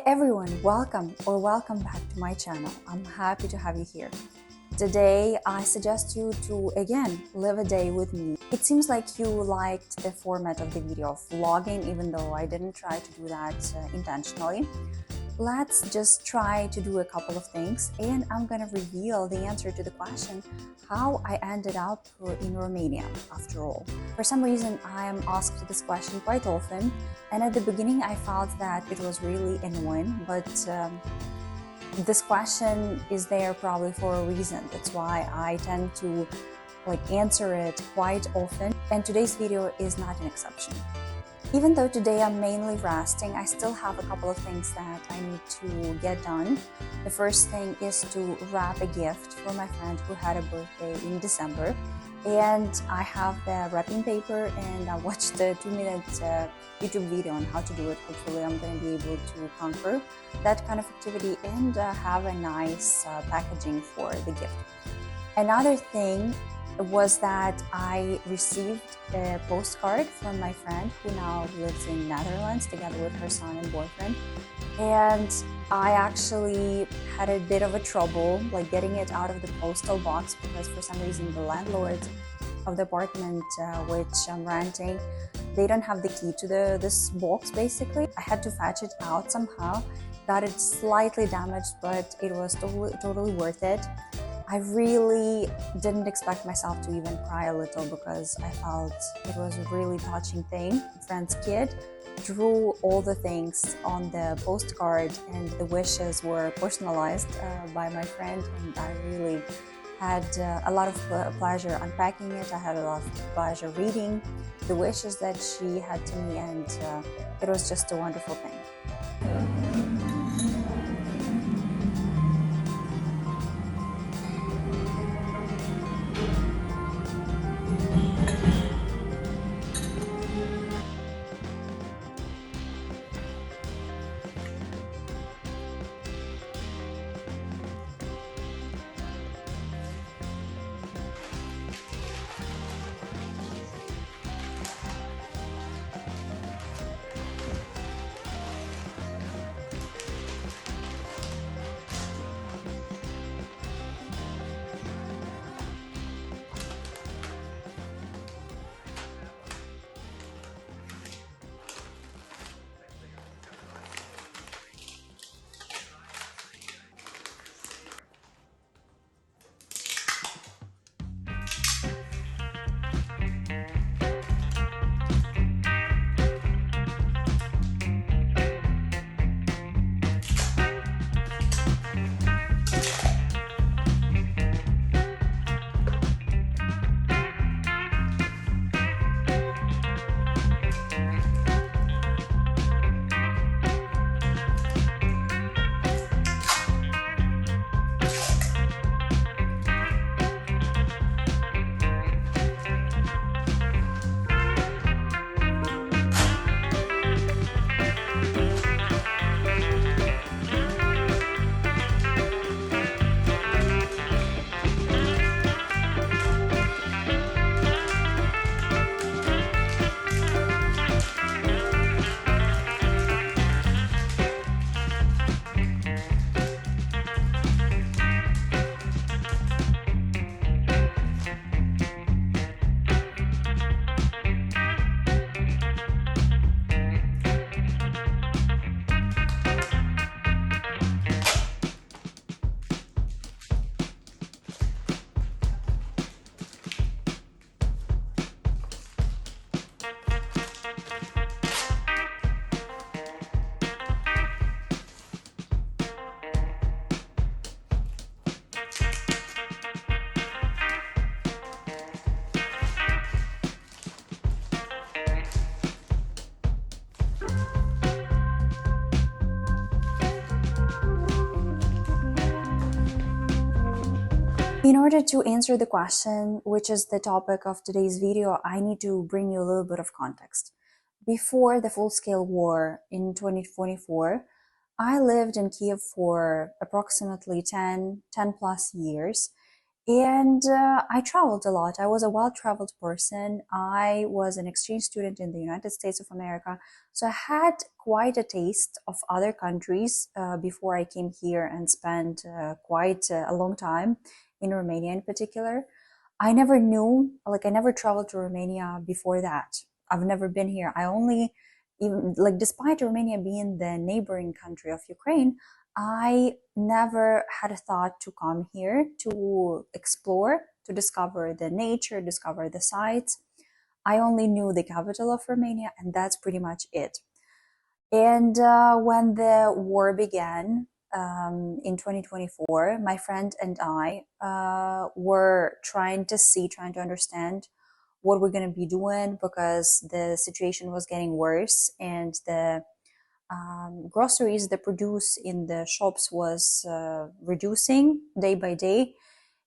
everyone, welcome back to my channel. I'm happy to have you here. Today I suggest you to again live a day with me. It seems like you liked the format of the video of vlogging, even though I didn't try to do that intentionally. Let's just try to do a couple of things, and I'm gonna reveal the answer to the question how I ended up in Romania after all. For some reason I am asked this question quite often, and at the beginning I felt that it was really annoying, but this question is there probably for a reason. That's why I tend to answer it quite often, and today's video is not an exception. Even though today I'm mainly resting, I still have a couple of things that I need to get done. The first thing is to wrap a gift for my friend who had a birthday in December. And I have the wrapping paper, and I watched the 2-minute YouTube video on how to do it. Hopefully I'm going to be able to conquer that kind of activity and have a nice packaging for the gift. Another thing was that I received a postcard from my friend who now lives in Netherlands together with her son and boyfriend, and I actually had a bit of a trouble getting it out of the postal box because for some reason the landlord of the apartment which I'm renting, they don't have the key to this box. Basically I had to fetch it out somehow. Got it slightly damaged, but it was totally worth it. I really didn't expect myself to even cry a little because I felt it was a really touching thing. A friend's kid drew all the things on the postcard, and the wishes were personalized by my friend, and I really had a lot of pleasure unpacking it. I had a lot of pleasure reading the wishes that she had to me, and it was just a wonderful thing. In order to answer the question, which is the topic of today's video, I need to bring you a little bit of context. Before the full-scale war in 2024, I lived in Kiev for approximately 10 plus years, And I traveled a lot. I was a well-traveled person. I was an exchange student in the United States of America. So I had quite a taste of other countries before I came here and spent quite a long time in Romania in particular. I never knew, like, I never traveled to Romania before that. I've never been here. I only, even like, despite Romania being the neighboring country of Ukraine, I never had a thought to come here to explore, to discover the nature, discover the sights. I only knew the capital of Romania, and that's pretty much it. And when the war began in 2024, my friend and I were trying to understand what we're going to be doing because the situation was getting worse and the groceries they produce in the shops was reducing day by day.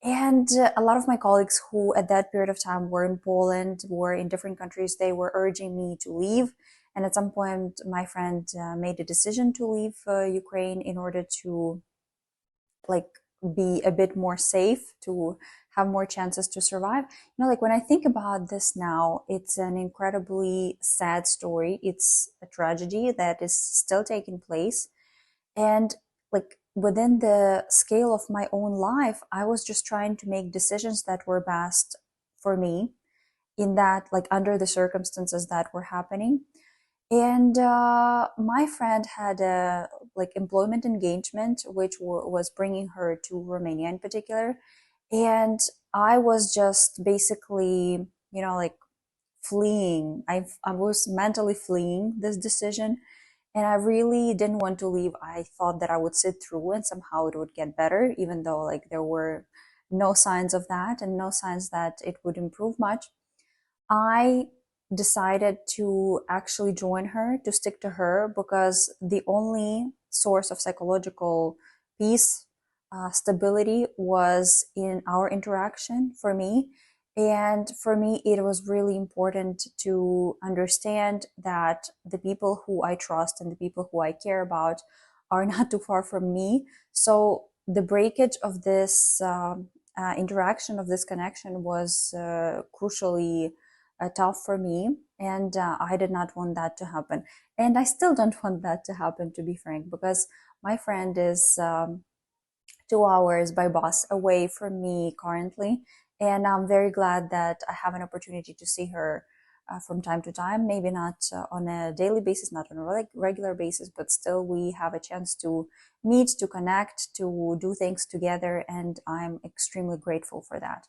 And a lot of my colleagues who at that period of time were in Poland, were in different countries, they were urging me to leave. And at some point, my friend made a decision to leave Ukraine in order to like be a bit more safe, to have more chances to survive. You know, like when I think about this now, it's an incredibly sad story. It's a tragedy that is still taking place. And like within the scale of my own life, I was just trying to make decisions that were best for me in that, like under the circumstances that were happening. And my friend had a like employment engagement, which was bringing her to Romania in particular. And I was just basically, you know, like fleeing. I was mentally fleeing this decision, and I really didn't want to leave. I thought that I would sit through and somehow it would get better, even though like there were no signs of that and no signs that it would improve much. I decided to actually join her, to stick to her, because the only source of psychological peace, stability was in our interaction for me. And for me, it was really important to understand that the people who I trust and the people who I care about are not too far from me. So the breakage of this interaction, of this connection, was crucially tough for me, and I did not want that to happen, and I still don't want that to happen, to be frank, because my friend is 2 hours by bus away from me currently, and I'm very glad that I have an opportunity to see her from time to time, maybe not on a daily basis, not on a regular basis, but still we have a chance to meet, to connect, to do things together, and I'm extremely grateful for that.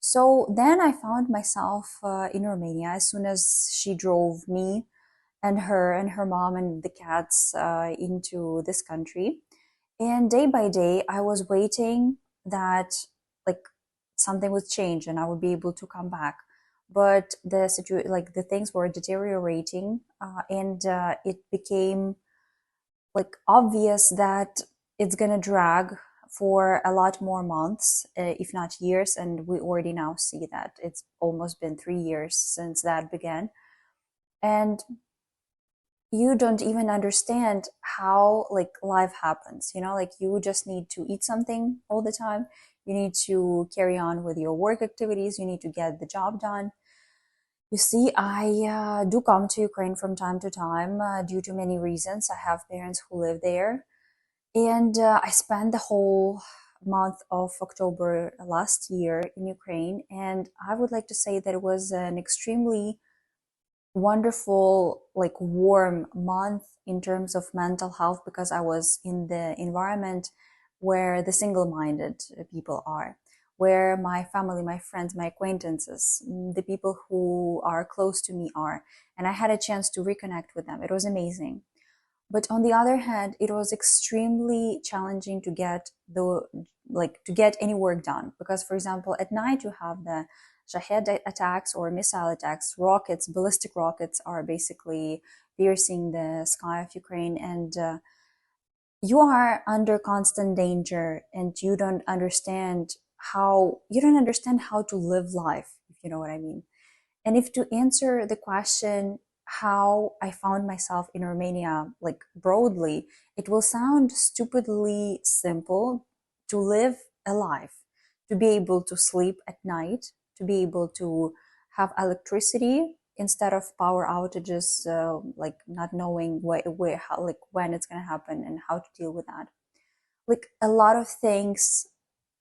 So then I found myself in Romania as soon as she drove me and her mom and the cats into this country. And day by day, I was waiting that like something would change and I would be able to come back. But like the things were deteriorating, and it became like obvious that it's gonna drag for a lot more months, if not years, and we already now see that it's almost been 3 years since that began. And you don't even understand how like life happens, you know, like you just need to eat something all the time, you need to carry on with your work activities, you need to get the job done. You see, I do come to Ukraine from time to time due to many reasons. I have parents who live there. And I spent the whole month of October last year in Ukraine. And I would like to say that it was an extremely wonderful, like warm month in terms of mental health because I was in the environment where the single minded people are, where my family, my friends, my acquaintances, the people who are close to me are. And I had a chance to reconnect with them. It was amazing. But on the other hand, it was extremely challenging to get to get any work done because, for example, at night you have the Shahed attacks or missile attacks. Rockets, ballistic rockets, are basically piercing the sky of Ukraine, and you are under constant danger, and you don't understand how to live life, if you know what I mean. And if to answer the question, how I found myself in Romania, like broadly, it will sound stupidly simple: to live a life, to be able to sleep at night, to be able to have electricity instead of power outages, like not knowing how, like when it's going to happen and how to deal with that. Like a lot of things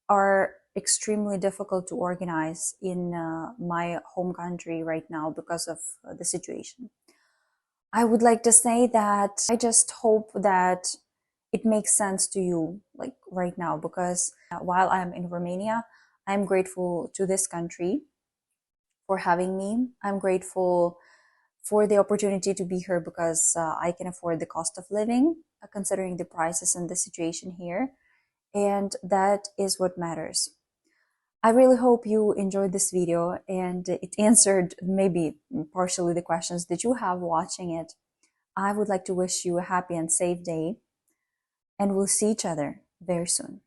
are extremely difficult to organize in my home country right now because of the situation. I would like to say that I just hope that it makes sense to you, like right now, because while I'm in Romania, I'm grateful to this country for having me. I'm grateful for the opportunity to be here because I can afford the cost of living, considering the prices and the situation here. And that is what matters. I really hope you enjoyed this video and it answered maybe partially the questions that you have watching it. I would like to wish you a happy and safe day, and we'll see each other very soon.